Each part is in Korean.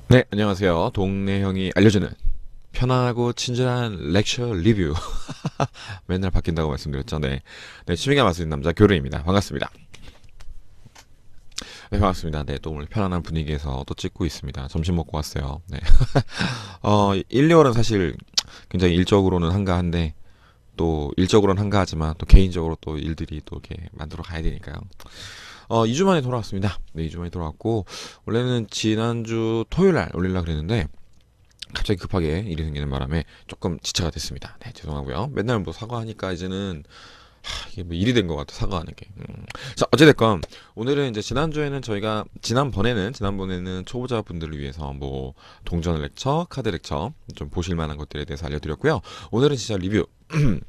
네, 안녕하세요. 동네 형이 알려주는 편안하고 친절한 렉처 리뷰. 맨날 바뀐다고 말씀드렸죠. 네. 네, 취미가 맞는 남자 교르입니다. 반갑습니다. 네, 반갑습니다. 네, 또 오늘 편안한 분위기에서 또 찍고 있습니다. 점심 먹고 왔어요. 네. 1, 2월은 사실 굉장히 일적으로는 한가한데, 또 일적으로는 한가하지만 또 개인적으로 또 일들이 또 이렇게 만들어 가야 되니까요. 2주 만에 돌아왔습니다. 네, 2주 만에 돌아왔고, 원래는 지난주 토요일 날 올리려고 그랬는데, 갑자기 급하게 일이 생기는 바람에 조금 지체가 됐습니다. 네, 죄송하고요. 맨날 뭐 사과하니까 이제는 이게 뭐 일이 된 것 같아, 사과하는 게. 자, 어찌됐건 오늘은 이제 지난번에는 초보자분들을 위해서 뭐 동전 렉처, 카드 렉처 좀 보실 만한 것들에 대해서 알려드렸고요. 오늘은 진짜 리뷰,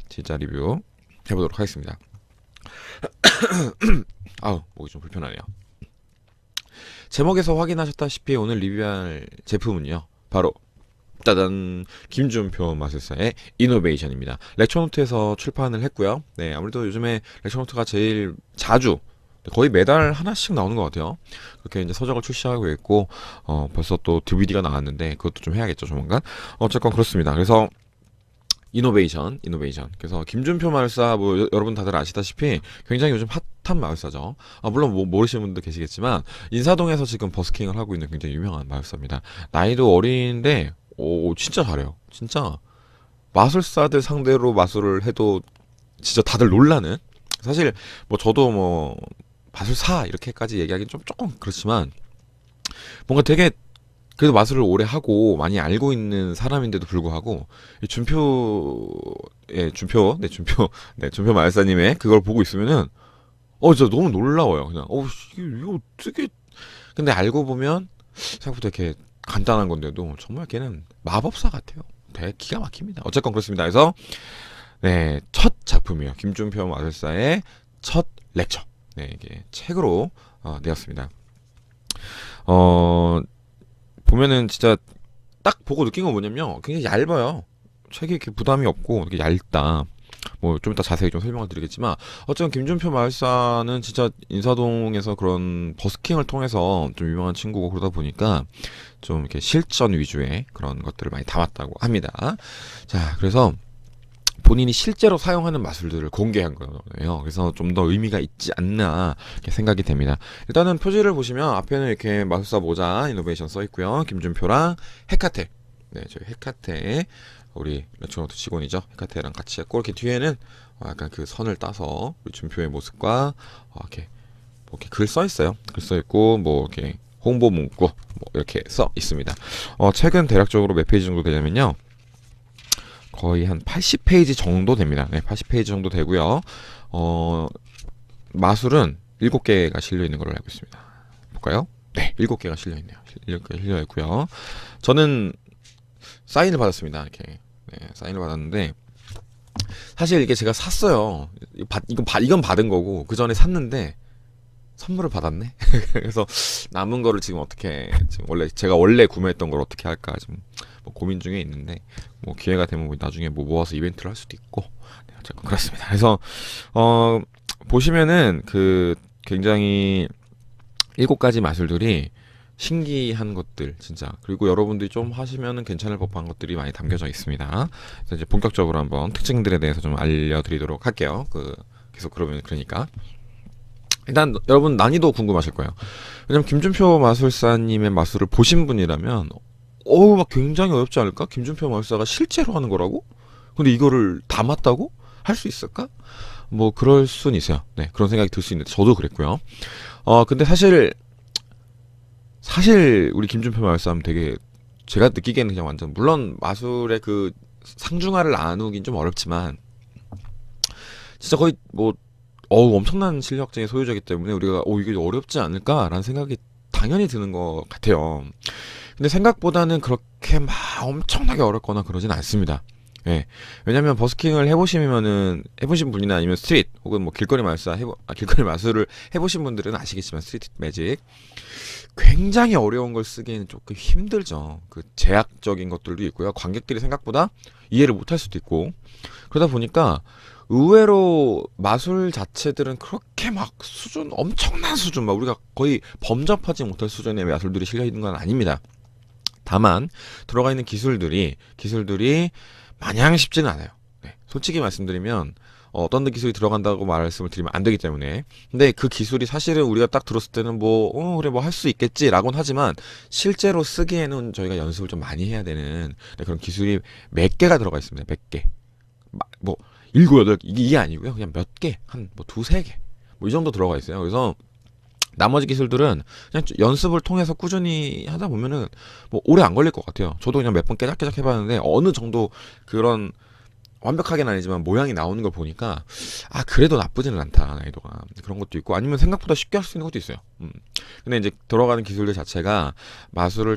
진짜 리뷰 해보도록 하겠습니다. 아우, 목이 좀 불편하네요. 제목에서 확인하셨다시피 오늘 리뷰할 제품은요, 바로 짜잔, 김준표 마술사의 이노베이션입니다. 렉처노트에서 출판을 했고요. 네, 아무래도 요즘에 렉처노트가 제일 자주, 거의 매달 하나씩 나오는 것 같아요. 그렇게 이제 서적을 출시하고 있고, 벌써 또 DVD가 나왔는데 그것도 좀 해야겠죠, 조만간. 어쨌건 그렇습니다. 그래서 이노베이션. 그래서 김준표 마술사 뭐 여러분 다들 아시다시피 굉장히 요즘 핫한 마술사죠. 물론 뭐 모르시는 분도 계시겠지만 인사동에서 지금 버스킹을 하고 있는 굉장히 유명한 마술사입니다. 나이도 어린데 오 진짜 잘해요. 진짜 마술사들 상대로 마술을 해도 진짜 다들 놀라는. 사실 뭐 저도 뭐 마술사 이렇게까지 얘기하기는 좀 조금 그렇지만 뭔가 되게 그래도 마술을 오래 하고 많이 알고 있는 사람인데도 불구하고 이 준표 마술사님의 그걸 보고 있으면은 진짜 너무 놀라워요. 그냥 이거 어떻게. 근데 알고 보면 생각보다 이렇게 간단한 건데도 정말 걔는 마법사 같아요. 되게 기가 막힙니다. 어쨌건 그렇습니다. 그래서 네, 첫 작품이에요. 김준표 마술사의 첫 렉처. 네, 이게 책으로 내었습니다. 어, 보면은 진짜 딱 보고 느낀 건 뭐냐면 굉장히 얇아요. 책이 이렇게 부담이 없고 이렇게 얇다. 뭐 좀 이따 자세히 좀 설명을 드리겠지만 어쨌든 김준표 마을사는 진짜 인사동에서 그런 버스킹을 통해서 좀 유명한 친구고 그러다 보니까 좀 이렇게 실전 위주의 그런 것들을 많이 담았다고 합니다. 자, 그래서 본인이 실제로 사용하는 마술들을 공개한 거예요. 그래서 좀 더 의미가 있지 않나 이렇게 생각이 됩니다. 일단은 표지를 보시면 앞에는 이렇게 마술사 모자 이노베이션 써 있고요. 김준표랑 헤카테, 네, 저희 헤카테 우리 렉처노트 직원이죠. 헤카테랑 같이 했고 이렇게 뒤에는 약간 그 선을 따서 우리 준표의 모습과 이렇게 뭐 이렇게 글 써 있어요. 글 써 있고 뭐 이렇게 홍보 문구 뭐 이렇게 써 있습니다. 책은 대략적으로 몇 페이지 정도 되냐면요. 거의 한 80페이지 정도 됩니다. 네, 80페이지 정도 되고요. 마술은 7개가 실려 있는 걸로 알고 있습니다. 볼까요? 네, 7개가 실려 있네요. 7개가 실려 있고요. 저는 사인을 받았습니다. 이렇게. 네, 사인을 받았는데 사실 이게 제가 샀어요. 이건 받은 거고 그 전에 샀는데 선물을 받았네. 그래서 남은 거를 지금 어떻게 제가 원래 구매했던 걸 어떻게 할까 지금 뭐 고민 중에 있는데 뭐 기회가 되면 뭐 나중에 뭐 모아서 이벤트를 할 수도 있고. 네, 어쨌건 그렇습니다. 그래서 보시면은 그 굉장히 7가지 마술들이 신기한 것들 진짜, 그리고 여러분들이 좀 하시면은 괜찮을 법한 것들이 많이 담겨져 있습니다. 그래서 이제 본격적으로 한번 특징들에 대해서 좀 알려드리도록 할게요. 계속 그러니까 일단 여러분 난이도 궁금하실 거예요. 왜냐면 김준표 마술사님의 마술을 보신 분이라면 막 굉장히 어렵지 않을까? 김준표 마술사가 실제로 하는 거라고? 근데 이거를 담았다고? 할 수 있을까? 뭐 그럴 순 있어요. 네, 그런 생각이 들 수 있는데 저도 그랬고요. 근데 사실 우리 김준표 마술사는 되게 제가 느끼기에는 그냥 완전, 물론 마술의 그 상중하를 나누긴 좀 어렵지만 진짜 거의 뭐 엄청난 실력자의 소유자이기 때문에 우리가 이게 어렵지 않을까라는 생각이 당연히 드는 것 같아요. 근데 생각보다는 그렇게 막 엄청나게 어렵거나 그러진 않습니다. 예. 왜냐면 버스킹을 해보신 분이나 아니면 스트릿 혹은 뭐 길거리 마술을 해보신 분들은 아시겠지만 스트리트 매직 굉장히 어려운 걸 쓰기에는 조금 힘들죠. 그 제약적인 것들도 있고요. 관객들이 생각보다 이해를 못할 수도 있고, 그러다 보니까 의외로 마술 자체들은 그렇게 막 엄청난 수준, 막 우리가 거의 범접하지 못할 수준의 마술들이 실려 있는 건 아닙니다. 다만 들어가 있는 기술들이 마냥 쉽지는 않아요. 네, 솔직히 말씀드리면 어떤 기술이 들어간다고 말씀을 드리면 안 되기 때문에. 근데 그 기술이 사실은 우리가 딱 들었을 때는 그래 뭐 할 수 있겠지라고는 하지만 실제로 쓰기에는 저희가 연습을 좀 많이 해야 되는 그런 기술이 몇 개가 들어가 있습니다. 몇 개. 뭐 일곱 여덟 이게 아니고요. 그냥 몇 개, 한 뭐 두세 개. 뭐 이 정도 들어가 있어요. 그래서 나머지 기술들은 그냥 연습을 통해서 꾸준히 하다 보면은 뭐 오래 안 걸릴 것 같아요. 저도 그냥 몇 번 깨작깨작 해봤는데 어느 정도 그런 완벽하게는 아니지만 모양이 나오는 걸 보니까 그래도 나쁘지는 않다, 난이도가. 그런 것도 있고 아니면 생각보다 쉽게 할 수 있는 것도 있어요. 근데 이제 들어가는 기술들 자체가 마술을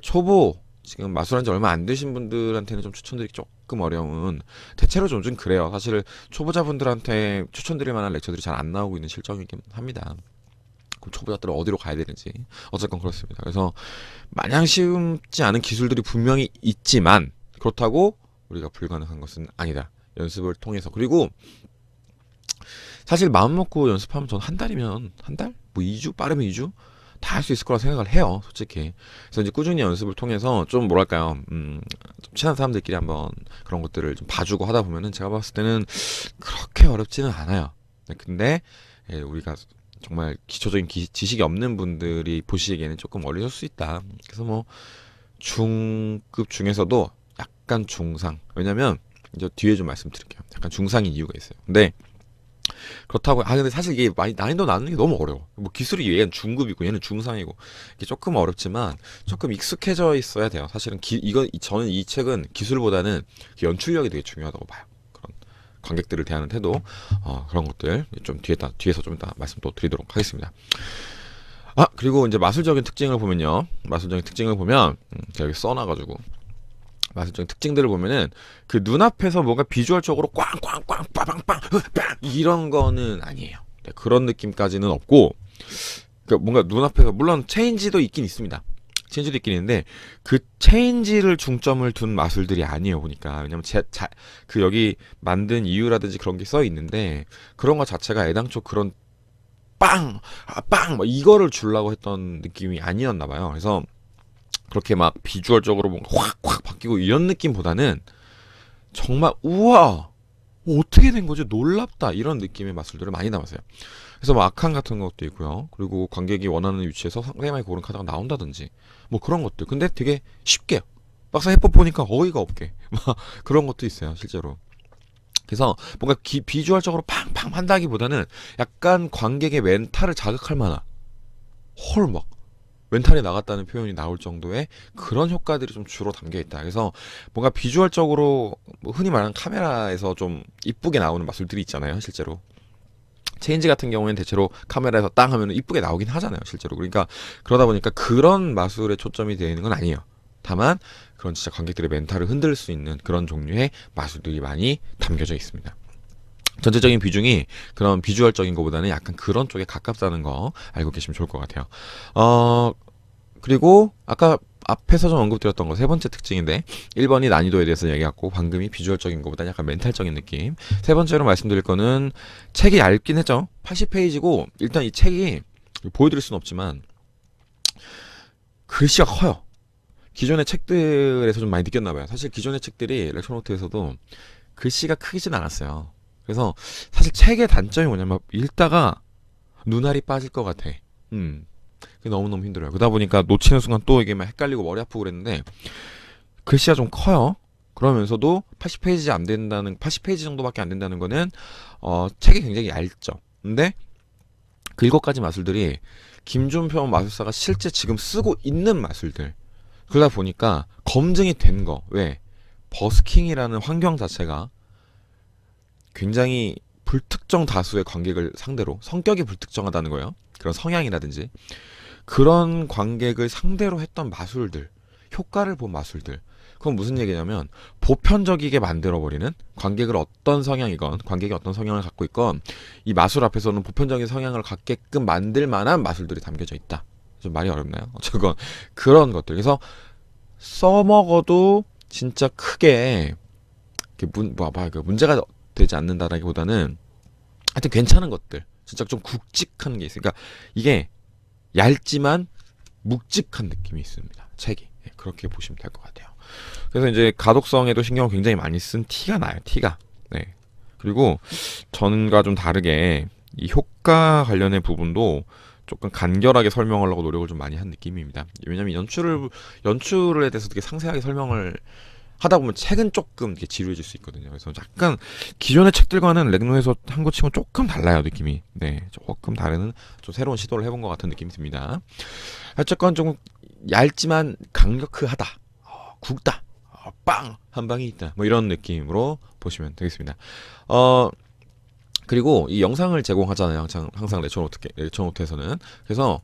지금 마술한 지 얼마 안 되신 분들한테는 좀 추천드리기 조금 어려운, 대체로 좀 그래요. 사실 초보자분들한테 추천드릴 만한 렉처들이 잘 안 나오고 있는 실정이긴 합니다. 그럼 초보자들은 어디로 가야 되는지. 어쨌건 그렇습니다. 그래서 마냥 쉽지 않은 기술들이 분명히 있지만 그렇다고 우리가 불가능한 것은 아니다. 연습을 통해서. 그리고 사실 마음 먹고 연습하면 전 한 달이면 한 달? 뭐 2주? 빠르면 2주? 다 할 수 있을 거라 생각을 해요, 솔직히. 그래서 이제 꾸준히 연습을 통해서 좀 뭐랄까요, 좀 친한 사람들끼리 한번 그런 것들을 좀 봐주고 하다 보면은 제가 봤을 때는 그렇게 어렵지는 않아요. 근데 우리가 정말 기초적인 지식이 없는 분들이 보시기에는 조금 어려울 수 있다. 그래서 뭐 중급 중에서도 약간 중상. 왜냐면 이제 뒤에 좀 말씀드릴게요. 약간 중상인 이유가 있어요. 근데 그렇다고 근데 사실 이게 많이 난이도 나누는 게 너무 어려워. 뭐 기술이 얘는 중급이고 얘는 중상이고 이게 조금 어렵지만 조금 익숙해져 있어야 돼요. 사실은 저는 이 책은 기술보다는 연출력이 되게 중요하다고 봐요. 그런 관객들을 대하는 태도, 그런 것들 좀 뒤에서 좀 이따 말씀 또 드리도록 하겠습니다. 그리고 이제 마술적인 특징을 보면 제가 여기 써놔가지고 마술적인 특징들을 보면은 그 눈앞에서 뭔가 비주얼적으로 꽝꽝꽝 빠방빵 빵 이런 거는 아니에요. 그런 느낌까지는 없고, 그러니까 뭔가 눈앞에서 물론 체인지도 있긴 있습니다. 체인지도 있긴 있는데 그 체인지를 중점을 둔 마술들이 아니에요, 보니까. 왜냐면 그 여기 만든 이유라든지 그런 게 써 있는데 그런 거 자체가 애당초 그런 빵 뭐 이거를 주려고 했던 느낌이 아니었나 봐요. 그래서 그렇게 막 비주얼적으로 뭔가 확 바뀌고 이런 느낌보다는 정말 우와 어떻게 된 거지 놀랍다 이런 느낌의 마술들을 많이 담았어요. 그래서 뭐 악한 같은 것도 있고요. 그리고 관객이 원하는 위치에서 상대방이 고른 카드가 나온다든지 뭐 그런 것들. 근데 되게 쉽게 막상 해법 보니까 어이가 없게 막 그런 것도 있어요, 실제로. 그래서 뭔가 비주얼적으로 팡팡 한다기보다는 약간 관객의 멘탈을 자극할 만한 막 멘탈이 나갔다는 표현이 나올 정도의 그런 효과들이 좀 주로 담겨 있다. 그래서 뭔가 비주얼적으로 뭐 흔히 말하는 카메라에서 좀 이쁘게 나오는 마술들이 있잖아요, 실제로. 체인지 같은 경우에는 대체로 카메라에서 땅 하면 이쁘게 나오긴 하잖아요, 실제로. 그러니까 그러다 보니까 그런 마술에 초점이 되어 있는 건 아니에요. 다만 그런 진짜 관객들의 멘탈을 흔들 수 있는 그런 종류의 마술들이 많이 담겨져 있습니다. 전체적인 비중이 그런 비주얼적인 것보다는 약간 그런 쪽에 가깝다는 거 알고 계시면 좋을 것 같아요. 그리고 아까 앞에서 좀 언급드렸던 거 세 번째 특징인데 1번이 난이도에 대해서 얘기했고 방금이 비주얼적인 것보다 약간 멘탈적인 느낌. 세 번째로 말씀드릴 거는 책이 얇긴 했죠. 80페이지고 일단 이 책이 보여드릴 수는 없지만 글씨가 커요. 기존의 책들에서 좀 많이 느꼈나봐요. 사실 기존의 책들이 렉처노트에서도 글씨가 크지는 않았어요. 그래서 사실 책의 단점이 뭐냐면 읽다가 눈알이 빠질 것 같아. 그게 너무너무 힘들어요. 그러다 보니까 놓치는 순간 또 이게 막 헷갈리고 머리 아프고 그랬는데 글씨가 좀 커요. 그러면서도 80페이지 정도밖에 안 된다는 거는 책이 굉장히 얇죠. 근데 그 7가지 마술들이 김준표 마술사가 실제 지금 쓰고 있는 마술들. 그러다 보니까 검증이 된 거. 왜? 버스킹이라는 환경 자체가 굉장히 불특정 다수의 관객을 상대로 성격이 불특정하다는 거예요. 그런 성향이라든지 그런 관객을 상대로 했던 마술들, 효과를 본 마술들. 그건 무슨 얘기냐면 보편적이게 만들어버리는 관객을 어떤 성향이건 관객이 어떤 성향을 갖고 있건 이 마술 앞에서는 보편적인 성향을 갖게끔 만들 만한 마술들이 담겨져 있다. 좀 말이 어렵나요? 어쨌건 그런 것들. 그래서 써먹어도 진짜 크게 문제가 되지 않는다라기보다는 하여튼 괜찮은 것들, 진짜 좀 굵직한 게 있으니까 이게 얇지만 묵직한 느낌이 있습니다, 책이. 예, 그렇게 보시면 될 것 같아요. 그래서 이제 가독성에도 신경을 굉장히 많이 쓴 티가 나요. 티가. 네. 그리고 전과 좀 다르게 이 효과 관련의 부분도 조금 간결하게 설명하려고 노력을 좀 많이 한 느낌입니다. 왜냐면 연출에 대해서 되게 상세하게 설명을 하다 보면 책은 조금 이렇게 지루해질 수 있거든요. 그래서 약간 기존의 책들과는 렉노에서 한 것 치고는 조금 달라요, 느낌이. 네, 조금 다른 좀 새로운 시도를 해본 것 같은 느낌이 듭니다. 어쨌건 좀 얇지만 강력하다, 굵다, 빵! 한 방이 있다. 뭐 이런 느낌으로 보시면 되겠습니다. 그리고 이 영상을 제공하잖아요. 항상 레처노트에서는. 그래서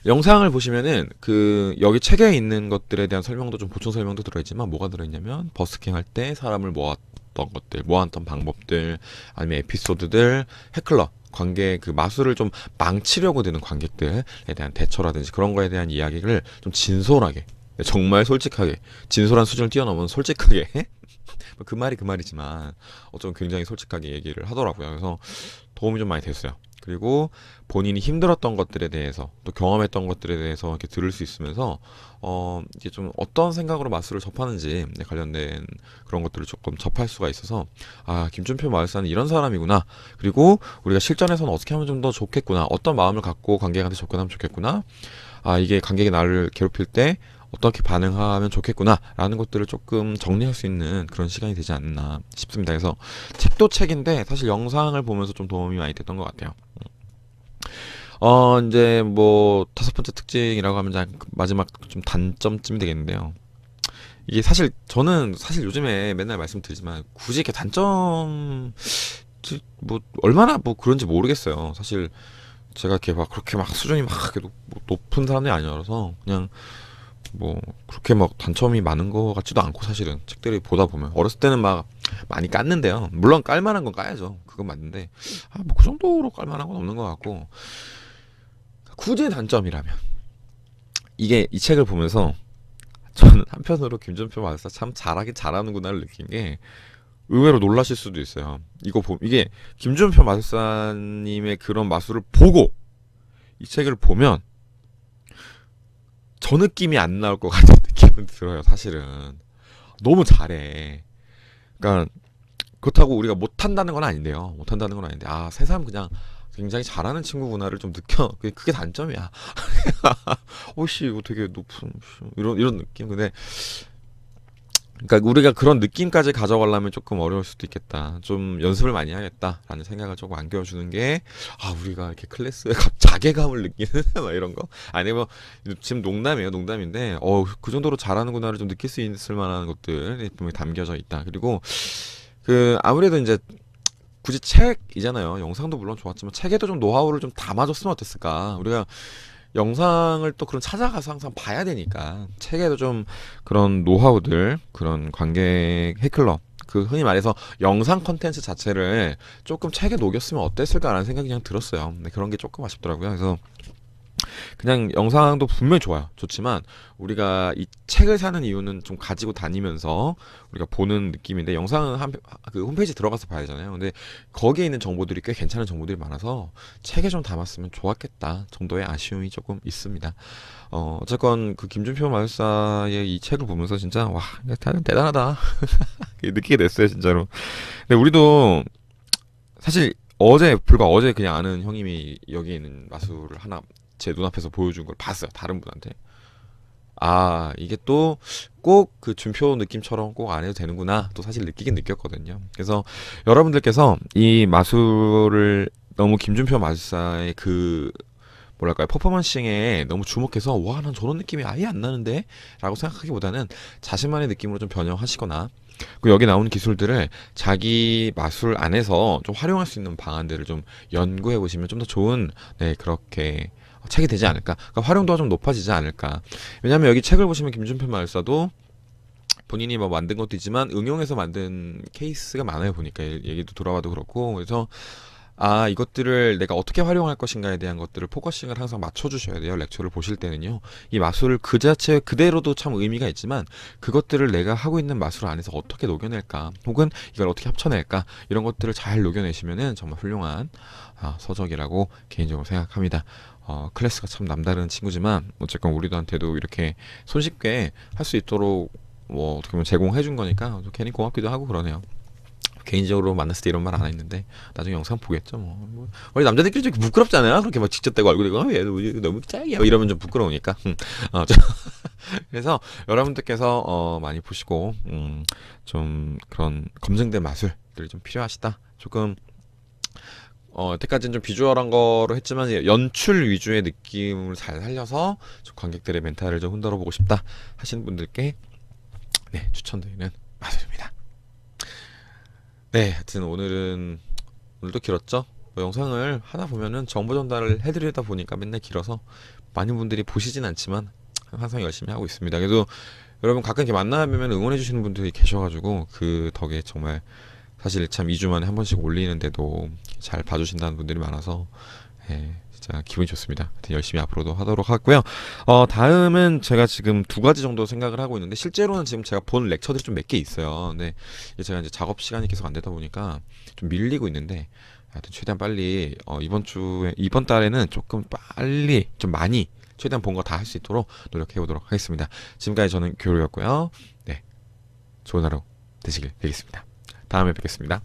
영상을 보시면은 그 여기 책에 있는 것들에 대한 설명도 좀 보충 설명도 들어있지만 뭐가 들어있냐면 버스킹 할 때 사람을 모았던 것들, 모았던 방법들, 아니면 에피소드들, 해클러 관계 그 마술을 좀 망치려고 드는 관객들에 대한 대처라든지 그런 거에 대한 이야기를 좀 진솔하게, 정말 솔직하게, 진솔한 수준을 뛰어넘은 솔직하게 그 말이 그 말이지만 어쩜 굉장히 솔직하게 얘기를 하더라고요. 그래서 도움이 좀 많이 됐어요. 그리고 본인이 힘들었던 것들에 대해서 또 경험했던 것들에 대해서 이렇게 들을 수 있으면서 이게 좀 어떤 생각으로 마술을 접하는지 관련된 그런 것들을 조금 접할 수가 있어서 아, 김준표 마술사는 이런 사람이구나. 그리고 우리가 실전에서는 어떻게 하면 좀 더 좋겠구나. 어떤 마음을 갖고 관객한테 접근하면 좋겠구나. 아, 이게 관객이 나를 괴롭힐 때 어떻게 반응하면 좋겠구나 라는 것들을 조금 정리할 수 있는 그런 시간이 되지 않나 싶습니다. 그래서 책도 책인데 사실 영상을 보면서 좀 도움이 많이 됐던 것 같아요. 이제 뭐 다섯 번째 특징이라고 하면 이제 마지막 좀 단점쯤이 되겠는데요. 이게 사실 저는 사실 요즘에 맨날 말씀드리지만 굳이 이렇게 단점 뭐 얼마나 뭐 그런지 모르겠어요. 사실 제가 이렇게 막 그렇게 막 수준이 막 이렇게 높은 사람이 아니라서 그냥 뭐 그렇게 막 단점이 많은 것 같지도 않고 사실은 책들이 보다 보면 어렸을 때는 막 많이 깠는데요. 물론 깔만한 건 까야죠. 그건 맞는데 뭐 그 정도로 깔만한 건 없는 것 같고 굳이 단점이라면 이게 이 책을 보면서 저는 한편으로 김준표 마술사 참 잘하긴 잘하는구나를 느낀 게 의외로 놀라실 수도 있어요. 이게 김준표 마술사님의 그런 마술을 보고 이 책을 보면 저 느낌이 안 나올 것 같은 느낌은 들어요. 사실은 너무 잘해. 그러니까 그렇다고 우리가 못한다는 건 아닌데요. 못한다는 건 아닌데 아, 새삼 그냥 굉장히 잘하는 친구구나를 좀 느껴. 그게 단점이야. 오씨 이거 되게 높은 이런 느낌. 근데 그러니까 우리가 그런 느낌까지 가져가려면 조금 어려울 수도 있겠다. 좀 연습을 많이 해야겠다라는 생각을 조금 안겨주는 게 아, 우리가 이렇게 클래스에 자괴감을 느끼는 막 이런 거. 아니 뭐 지금 농담이에요, 농담인데 그 정도로 잘하는구나를 좀 느낄 수 있을 만한 것들이 분명히 담겨져 있다. 그리고 그 아무래도 이제 굳이 책이잖아요. 영상도 물론 좋았지만 책에도 좀 노하우를 좀 담아줬으면 어땠을까. 우리가 영상을 또 그런 찾아가서 항상 봐야 되니까 책에도 좀 그런 노하우들, 그런 관객 해클러, 그 흔히 말해서 영상 컨텐츠 자체를 조금 책에 녹였으면 어땠을까라는 생각이 그냥 들었어요. 근데 그런 게 조금 아쉽더라고요. 그래서 그냥 영상도 분명히 좋지만 우리가 이 책을 사는 이유는 좀 가지고 다니면서 우리가 보는 느낌인데 영상은 그 홈페이지 들어가서 봐야 되잖아요. 근데 거기에 있는 정보들이 꽤 괜찮은 정보들이 많아서 책에 좀 담았으면 좋았겠다 정도의 아쉬움이 조금 있습니다. 어쨌건 그 김준표 마술사의 이 책을 보면서 진짜 와, 대단하다 느끼게 됐어요, 진짜로. 근데 우리도 사실 불과 어제 그냥 아는 형님이 여기 있는 마술을 하나 제 눈앞에서 보여준 걸 봤어요. 다른 분한테. 아, 이게 또 꼭 그 준표 느낌처럼 꼭 안 해도 되는구나. 또 사실 느끼긴 느꼈거든요. 그래서 여러분들께서 이 마술을 너무 김준표 마술사의 그 뭐랄까요, 퍼포먼싱에 너무 주목해서 와, 난 저런 느낌이 아예 안 나는데 라고 생각하기보다는 자신만의 느낌으로 좀 변형하시거나 그 여기 나오는 기술들을 자기 마술 안에서 좀 활용할 수 있는 방안들을 좀 연구해 보시면 좀 더 좋은 그렇게 책이 되지 않을까. 그러니까 활용도가 좀 높아지지 않을까. 왜냐하면 여기 책을 보시면 김준표 마술사도 본인이 뭐 만든 것도 있지만 응용해서 만든 케이스가 많아요. 보니까 얘기도 돌아와도 그렇고. 그래서 아, 이것들을 내가 어떻게 활용할 것인가에 대한 것들을 포커싱을 항상 맞춰주셔야 돼요. 렉처를 보실 때는요. 이 마술을 그 자체 그대로도 참 의미가 있지만 그것들을 내가 하고 있는 마술 안에서 어떻게 녹여낼까, 혹은 이걸 어떻게 합쳐낼까, 이런 것들을 잘 녹여내시면은 정말 훌륭한 서적이라고 개인적으로 생각합니다. 클래스가 참 남다른 친구지만 어쨌건 우리들한테도 이렇게 손쉽게 할 수 있도록 뭐 어떻게 보면 제공해 준 거니까 좀 괜히 고맙기도 하고 그러네요. 개인적으로 만났을 때 이런 말 안 했는데 나중에 영상 보겠죠 뭐. 원래 남자들끼리 좀 부끄럽잖아요. 그렇게 막 직접 대고 얼굴 대고 얘 너무 짱이야 이러면 좀 부끄러우니까. 그래서 여러분들께서 많이 보시고 좀 그런 검증된 마술들이 좀 필요하시다. 조금 여태까지는 좀 비주얼한 거로 했지만 연출 위주의 느낌을 잘 살려서 좀 관객들의 멘탈을 좀 흔들어 보고 싶다 하시는 분들께 네, 추천드리는 마술입니다. 네, 하여튼 오늘도 길었죠. 뭐 영상을 하다 보면은 정보 전달을 해드리다 보니까 맨날 길어서 많은 분들이 보시진 않지만 항상 열심히 하고 있습니다. 그래도 여러분 가끔 이렇게 만나면 응원해 주시는 분들이 계셔가지고 그 덕에 정말 사실 참 2주 만에 한 번씩 올리는데도 잘 봐주신다는 분들이 많아서 예, 진짜 기분이 좋습니다. 하여튼 열심히 앞으로도 하도록 하고요. 다음은 제가 지금 두 가지 정도 생각을 하고 있는데 실제로는 지금 제가 본 렉처들이 좀 몇 개 있어요. 근데 이게 제가 이제 작업 시간이 계속 안 되다 보니까 좀 밀리고 있는데 하여튼 최대한 빨리 이번 달에는 조금 빨리 좀 많이 최대한 본 거 다 할 수 있도록 노력해 보도록 하겠습니다. 지금까지 저는 교로였고요. 네, 좋은 하루 되시길 바라겠습니다. 다음에 뵙겠습니다.